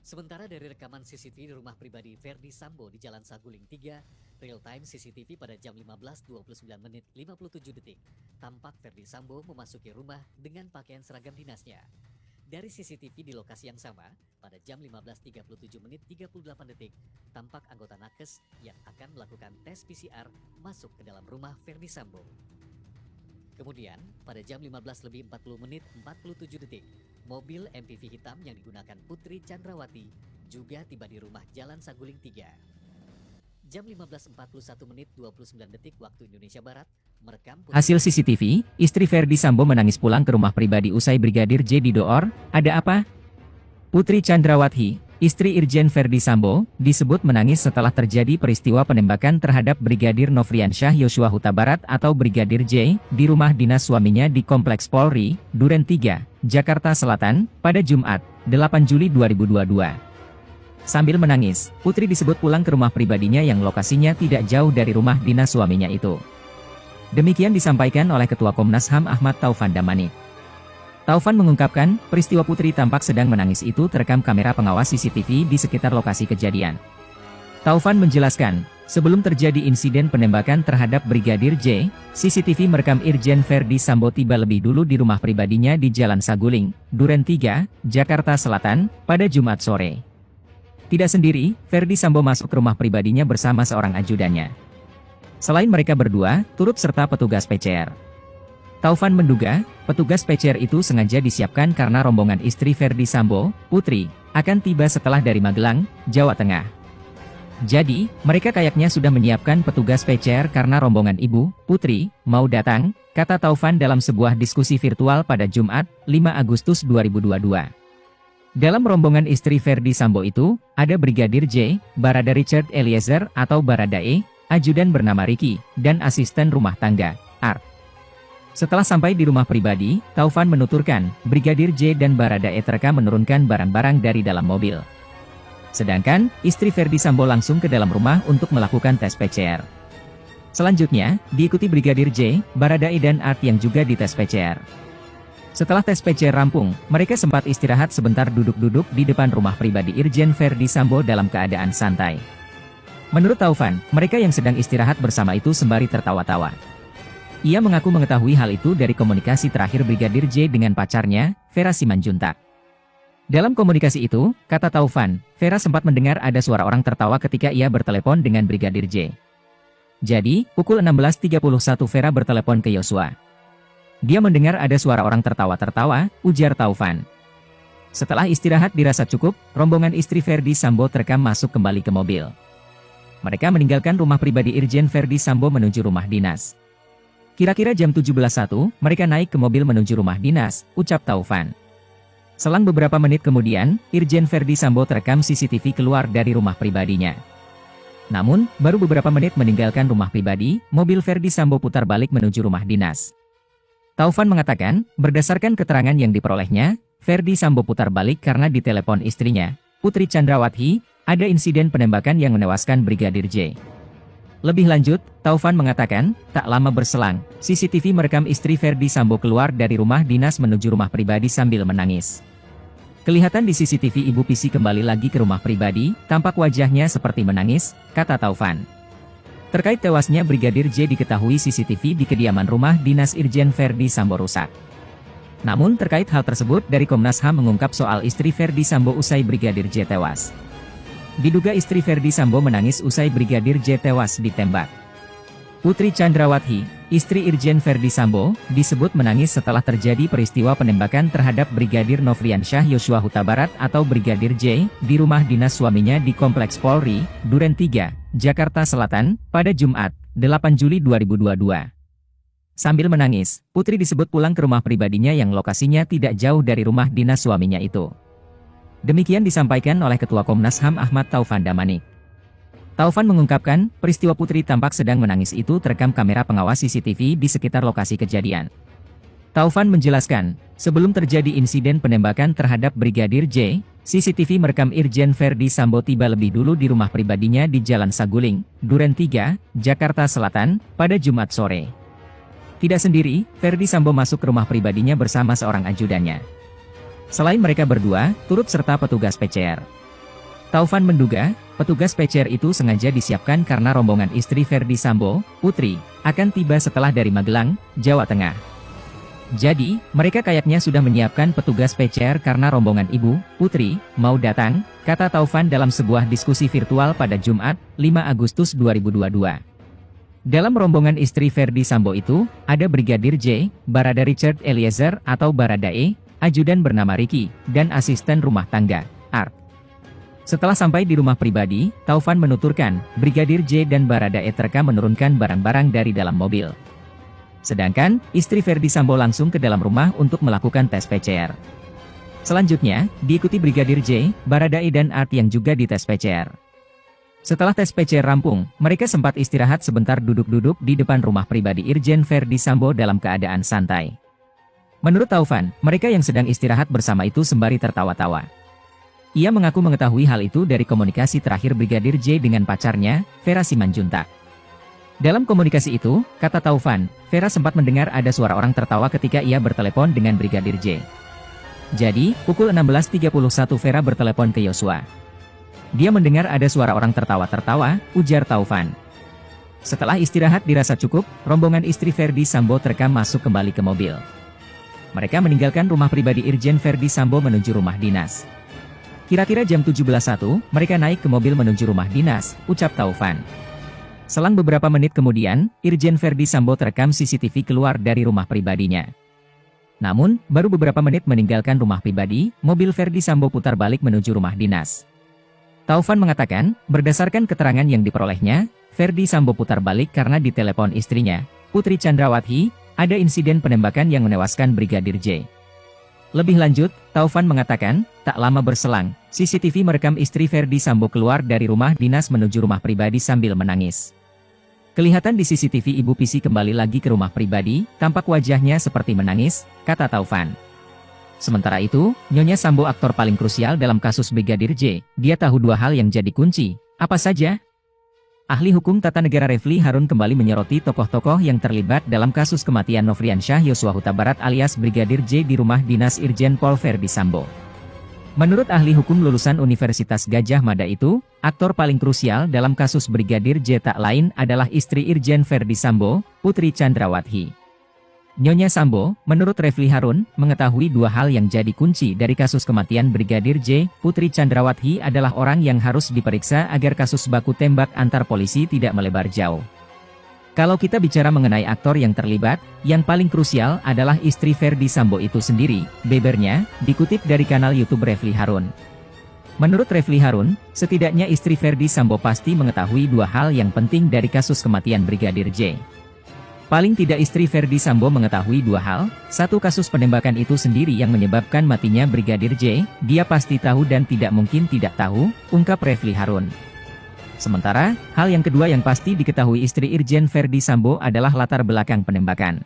Sementara dari rekaman CCTV di rumah pribadi Verdi Sambo di Jalan Saguling 3, real time CCTV pada jam 15.29 menit 57 detik, tampak Verdi Sambo memasuki rumah dengan pakaian seragam dinasnya. Dari CCTV di lokasi yang sama, pada jam 15.37 menit 38 detik, tampak anggota Nakes yang akan melakukan tes PCR masuk ke dalam rumah Verdi Sambo. Kemudian, pada jam 15.40 menit 47 detik, mobil MPV hitam yang digunakan Putri Chandrawati juga tiba di rumah Jalan Saguling 3. Jam 15.41 menit 29 detik waktu Indonesia Barat, merekam Hasil CCTV, istri Verdi Sambo menangis pulang ke rumah pribadi usai Brigadir J didor. Ada apa? Putri Chandrawati, istri Irjen Verdi Sambo, disebut menangis setelah terjadi peristiwa penembakan terhadap Brigadir Nofriansyah Yosua Huta Barat atau Brigadir J di rumah dinas suaminya di Kompleks Polri, Duren 3, Jakarta Selatan, pada Jumat, 8 Juli 2022. Sambil menangis, Putri disebut pulang ke rumah pribadinya yang lokasinya tidak jauh dari rumah dinas suaminya itu. Demikian disampaikan oleh Ketua Komnas HAM Ahmad Taufan Damanik. Taufan mengungkapkan, peristiwa Putri tampak sedang menangis itu terekam kamera pengawas CCTV di sekitar lokasi kejadian. Taufan menjelaskan, sebelum terjadi insiden penembakan terhadap Brigadir J, CCTV merekam Irjen Verdi Sambo tiba lebih dulu di rumah pribadinya di Jalan Saguling, Duren 3, Jakarta Selatan, pada Jumat sore. Tidak sendiri, Verdi Sambo masuk ke rumah pribadinya bersama seorang ajudannya. Selain mereka berdua, turut serta petugas PCR. Taufan menduga, petugas PCR itu sengaja disiapkan karena rombongan istri Verdi Sambo, Putri, akan tiba setelah dari Magelang, Jawa Tengah. Jadi, mereka kayaknya sudah menyiapkan petugas PCR karena rombongan ibu, Putri, mau datang, kata Taufan dalam sebuah diskusi virtual pada Jumat, 5 Agustus 2022. Dalam rombongan istri Verdi Sambo itu, ada Brigadir J, Barada Richard Eliezer atau Baradae, ajudan bernama Ricky, dan asisten rumah tangga, Art. Setelah sampai di rumah pribadi, Taufan menuturkan, Brigadir J dan Baradae terekam menurunkan barang-barang dari dalam mobil. Sedangkan, istri Verdi Sambo langsung ke dalam rumah untuk melakukan tes PCR. Selanjutnya, diikuti Brigadir J, Baradae dan Art yang juga dites PCR. Setelah tes PCR rampung, mereka sempat istirahat sebentar duduk-duduk di depan rumah pribadi Irjen Verdi Sambo dalam keadaan santai. Menurut Taufan, mereka yang sedang istirahat bersama itu sembari tertawa-tawa. Ia mengaku mengetahui hal itu dari komunikasi terakhir Brigadir J dengan pacarnya, Vera Simanjuntak. Dalam komunikasi itu, kata Taufan, Vera sempat mendengar ada suara orang tertawa ketika ia bertelepon dengan Brigadir J. Jadi, pukul 16.31 Vera bertelepon ke Yosua. Dia mendengar ada suara orang tertawa-tertawa, ujar Taufan. Setelah istirahat dirasa cukup, rombongan istri Verdi Sambo terekam masuk kembali ke mobil. Mereka meninggalkan rumah pribadi Irjen Verdi Sambo menuju rumah dinas. Kira-kira jam 17.01, mereka naik ke mobil menuju rumah dinas, ucap Taufan. Selang beberapa menit kemudian, Irjen Verdi Sambo terekam CCTV keluar dari rumah pribadinya. Namun, baru beberapa menit meninggalkan rumah pribadi, mobil Verdi Sambo putar balik menuju rumah dinas. Taufan mengatakan, berdasarkan keterangan yang diperolehnya, Verdi Sambo putar balik karena ditelepon istrinya, Putri Chandrawati, ada insiden penembakan yang menewaskan Brigadir J. Lebih lanjut, Taufan mengatakan, tak lama berselang, CCTV merekam istri Verdi Sambo keluar dari rumah dinas menuju rumah pribadi sambil menangis. Kelihatan di CCTV Ibu Pisi kembali lagi ke rumah pribadi, tampak wajahnya seperti menangis, kata Taufan. Terkait tewasnya Brigadir J diketahui CCTV di kediaman rumah dinas Irjen Verdi Sambo rusak. Namun terkait hal tersebut dari Komnas HAM mengungkap soal istri Verdi Sambo usai Brigadir J tewas. Diduga istri Verdi Sambo menangis usai Brigadir J tewas ditembak. Putri Chandrawati, istri Irjen Verdi Sambo, disebut menangis setelah terjadi peristiwa penembakan terhadap Brigadir Nofriansyah Yosua Huta Barat atau Brigadir J di rumah dinas suaminya di Kompleks Polri, Duren 3, Jakarta Selatan, pada Jumat, 8 Juli 2022. Sambil menangis, Putri disebut pulang ke rumah pribadinya yang lokasinya tidak jauh dari rumah dinas suaminya itu. Demikian disampaikan oleh Ketua Komnas HAM Ahmad Taufan Damanik. Taufan mengungkapkan, peristiwa Putri tampak sedang menangis itu terekam kamera pengawas CCTV di sekitar lokasi kejadian. Taufan menjelaskan, sebelum terjadi insiden penembakan terhadap Brigadir J, CCTV merekam Irjen Verdi Sambo tiba lebih dulu di rumah pribadinya di Jalan Saguling, Duren 3, Jakarta Selatan, pada Jumat sore. Tidak sendiri, Verdi Sambo masuk ke rumah pribadinya bersama seorang ajudannya. Selain mereka berdua, turut serta petugas PCR. Taufan menduga, petugas PCR itu sengaja disiapkan karena rombongan istri Ferdi Sambo, Putri, akan tiba setelah dari Magelang, Jawa Tengah. Jadi, mereka kayaknya sudah menyiapkan petugas PCR karena rombongan ibu, Putri, mau datang, kata Taufan dalam sebuah diskusi virtual pada Jumat, 5 Agustus 2022. Dalam rombongan istri Ferdi Sambo itu, ada Brigadir J, Barada Richard Eliezer atau Baradae, ajudan bernama Ricky, dan asisten rumah tangga, Art. Setelah sampai di rumah pribadi, Taufan menuturkan, Brigadir J dan Baradae terekam menurunkan barang-barang dari dalam mobil. Sedangkan, istri Ferdi Sambo langsung ke dalam rumah untuk melakukan tes PCR. Selanjutnya, diikuti Brigadir J, Baradae dan Art yang juga dites PCR. Setelah tes PCR rampung, mereka sempat istirahat sebentar duduk-duduk di depan rumah pribadi Irjen Ferdi Sambo dalam keadaan santai. Menurut Taufan, mereka yang sedang istirahat bersama itu sembari tertawa-tawa. Ia mengaku mengetahui hal itu dari komunikasi terakhir Brigadir J dengan pacarnya, Vera Simanjuntak. Dalam komunikasi itu, kata Taufan, Vera sempat mendengar ada suara orang tertawa ketika ia bertelepon dengan Brigadir J. Jadi, pukul 16.31 Vera bertelepon ke Yosua. Dia mendengar ada suara orang tertawa-tertawa, ujar Taufan. Setelah istirahat dirasa cukup, rombongan istri Ferdi Sambo terekam masuk kembali ke mobil. Mereka meninggalkan rumah pribadi Irjen Ferdi Sambo menuju rumah dinas. Kira-kira jam 17.01, mereka naik ke mobil menuju rumah dinas, ucap Taufan. Selang beberapa menit kemudian, Irjen Ferdi Sambo terekam CCTV keluar dari rumah pribadinya. Namun, baru beberapa menit meninggalkan rumah pribadi, mobil Ferdi Sambo putar balik menuju rumah dinas. Taufan mengatakan, berdasarkan keterangan yang diperolehnya, Ferdi Sambo putar balik karena ditelepon istrinya, Putri Chandrawati, ada insiden penembakan yang menewaskan Brigadir J. Lebih lanjut, Taufan mengatakan, tak lama berselang, CCTV merekam istri Ferdi Sambo keluar dari rumah dinas menuju rumah pribadi sambil menangis. Kelihatan di CCTV Ibu Pisi kembali lagi ke rumah pribadi, tampak wajahnya seperti menangis, kata Taufan. Sementara itu, Nyonya Sambo aktor paling krusial dalam kasus Brigadir J, dia tahu dua hal yang jadi kunci, apa saja? Ahli Hukum Tata Negara Refli Harun kembali menyoroti tokoh-tokoh yang terlibat dalam kasus kematian Nofriansyah Yosua Huta Barat alias Brigadir J di rumah dinas Irjen Pol Ferdi Sambo. Menurut ahli hukum lulusan Universitas Gadjah Mada itu, aktor paling krusial dalam kasus Brigadir J tak lain adalah istri Irjen Ferdi Sambo, Putri Chandrawati. Nyonya Sambo, menurut Refli Harun, mengetahui dua hal yang jadi kunci dari kasus kematian Brigadir J. Putri Chandrawati adalah orang yang harus diperiksa agar kasus baku tembak antar polisi tidak melebar jauh. Kalau kita bicara mengenai aktor yang terlibat, yang paling krusial adalah istri Ferdi Sambo itu sendiri, bebernya, dikutip dari kanal YouTube Refli Harun. Menurut Refli Harun, setidaknya istri Ferdi Sambo pasti mengetahui dua hal yang penting dari kasus kematian Brigadir J. Paling tidak istri Ferdi Sambo mengetahui dua hal, satu kasus penembakan itu sendiri yang menyebabkan matinya Brigadir J, dia pasti tahu dan tidak mungkin tidak tahu, ungkap Refli Harun. Sementara, hal yang kedua yang pasti diketahui istri Irjen Ferdi Sambo adalah latar belakang penembakan.